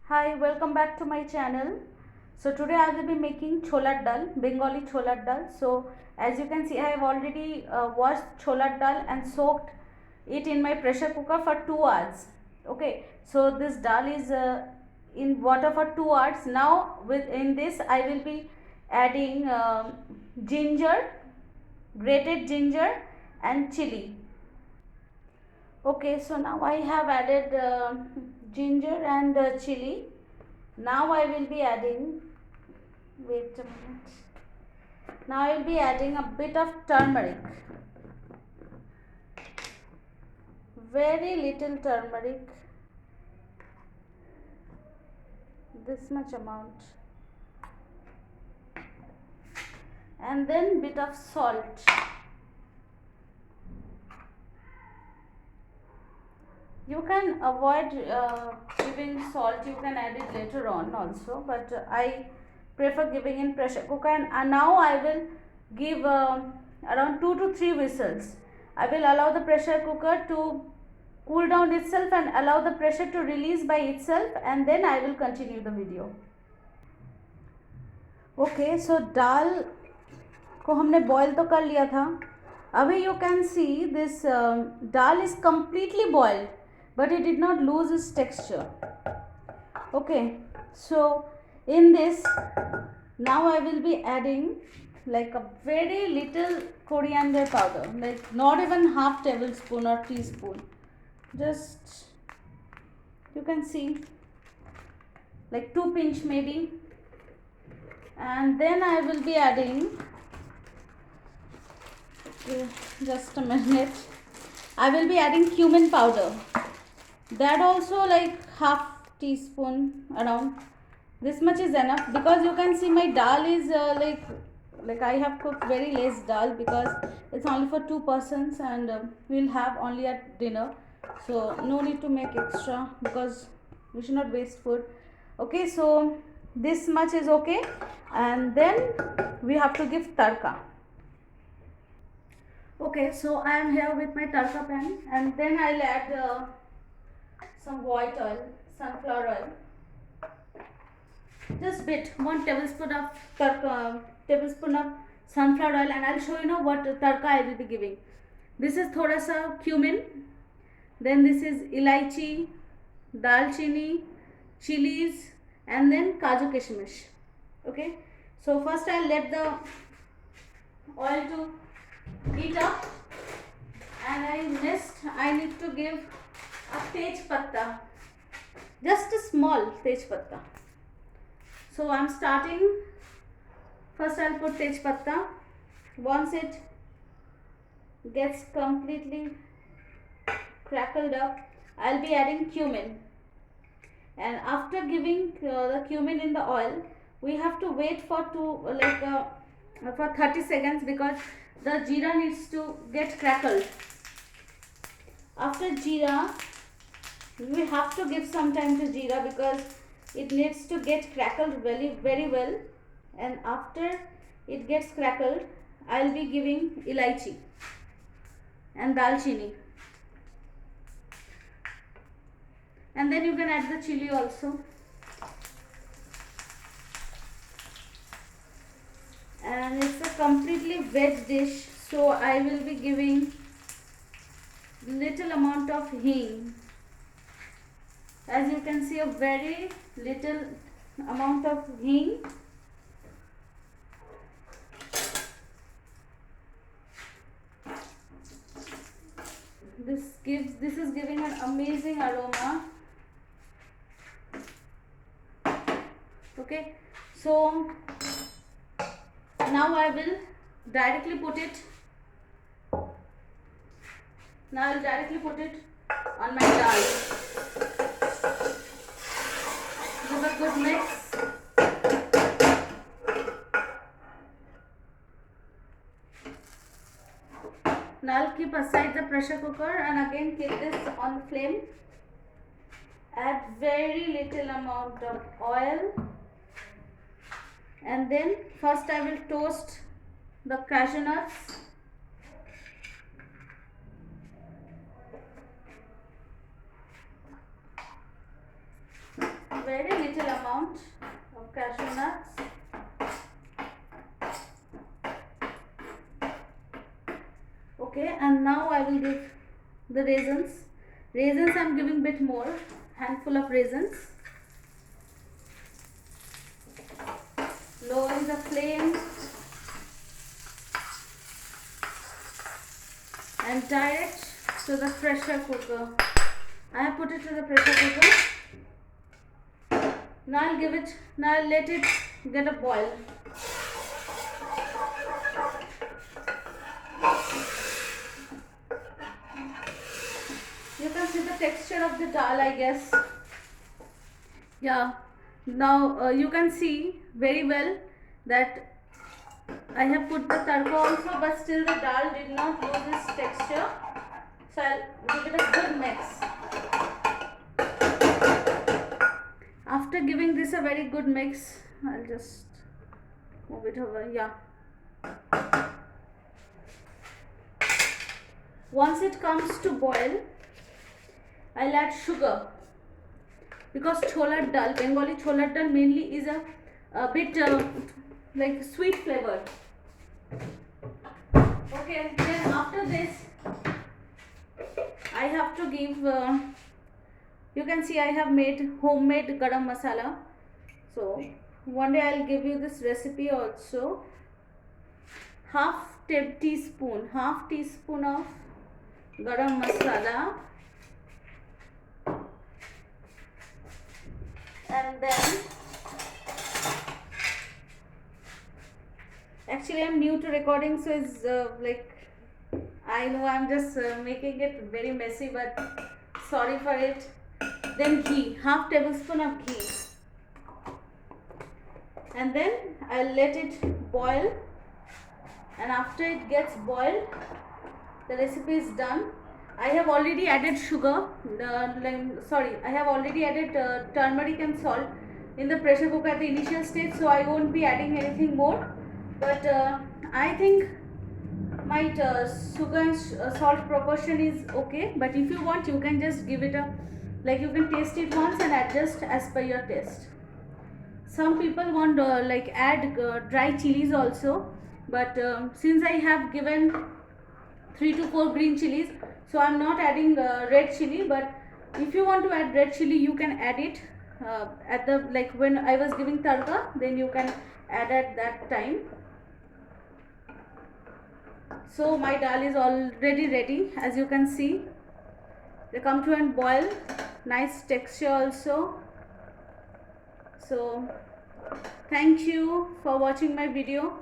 Hi, welcome back to my channel. So today I will be making chola dal, Bengali chola dal. So as you can see, I have already washed chola dal and soaked it in my pressure cooker for 2 hours. Okay, so this dal is in water for 2 hours. Now in this I will be adding ginger, grated ginger and chili. Okay, so now I have added ginger and chili. Now I will be adding, wait a minute. Now I will be adding a bit of turmeric. Very little turmeric. This much amount. And then bit of salt. You can avoid giving salt, you can add it later on also, but I prefer giving in pressure cooker. And now I will give around 2 to 3 whistles. I will allow the pressure cooker to cool down itself and allow the pressure to release by itself, and then I will continue the video. Okay, so dal को हमने boil तो कर लिया था. अभी you can see this dal is completely boiled, but it did not lose its texture. Okay, so in this now I will be adding like a very little coriander powder, like not even half tablespoon or teaspoon, just you can see like 2 pinch maybe. And then I will be adding, just a minute, I will be adding cumin powder, that also like half teaspoon around. This much is enough, because you can see my dal is like I have cooked very less dal because it's only for 2 persons, and we'll have only at dinner, so no need to make extra because we should not waste food. Okay, so this much is okay, and then we have to give tadka. Okay, so I am here with my tadka pan, and then I'll add some white oil, sunflower oil, just bit, 1 tablespoon of tablespoon of sunflower oil, and I'll show you now what tadka I will be giving. This is thoda sa cumin, then this is elaichi, dalchini, chilies, and then kaju kishmish. Okay, so first I'll let the oil to heat up, and I need to give a tej patta, just a small tej patta. So I'm starting, first I'll put tej patta. Once it gets completely crackled up, I'll be adding cumin, and after giving the cumin in the oil, we have to wait for for 30 seconds because the jeera needs to get crackled. After jeera, we have to give some time to jeera because it needs to get crackled very well, and after it gets crackled, I'll be giving elaichi and dalchini, and then you can add the chili also. And it's a completely veg dish, so I will be giving little amount of hing. As you can see, a very little amount of hing. This is giving an amazing aroma. Okay, so now I will directly put it. Now I'll directly put it on my dal. Give a good mix. Now I'll keep aside the pressure cooker and again keep this on the flame. Add very little amount of oil, and then first I will toast the cashew nuts. very little amount of cashew nuts. Okay, and now I will give the raisins. Raisins I am giving bit more, handful of raisins. Lowering the flame and direct to the pressure cooker. I have put it to the pressure cooker. Now I'll give it, now I'll let it get a boil. You can see the texture of the dal, I guess. Yeah, now you can see very well that I have put the tadka also, but still the dal did not lose its texture. So I'll give it a good mix. After giving this a very good mix, I'll just move it over. Yeah. Once it comes to boil, I'll add sugar, because cholar dal, Bengali cholar dal mainly is a bit like sweet flavored. Okay, then after this I have to give, you can see I have made homemade garam masala. So one day I'll give you this recipe also. Half teaspoon of garam masala, and then actually I'm new to recording, so it's like, I know I'm just making it very messy, but sorry for it. Then ghee, half tablespoon of ghee, and then I'll let it boil, and after it gets boiled, the recipe is done. I have already added sugar, I have already added turmeric and salt in the pressure cooker at the initial stage, so I won't be adding anything more. But I think my sugar and salt proportion is okay, but if you want, you can just give it a, like, you can taste it once and adjust as per your taste. Some people want like add dry chilies also, but since I have given 3 to 4 green chilies, so I'm not adding red chili. But if you want to add red chili, you can add it at the, like, when I was giving tadka, then you can add at that time. So my dal is already ready, as you can see. They come to and boil, nice texture also. So thank you for watching my video.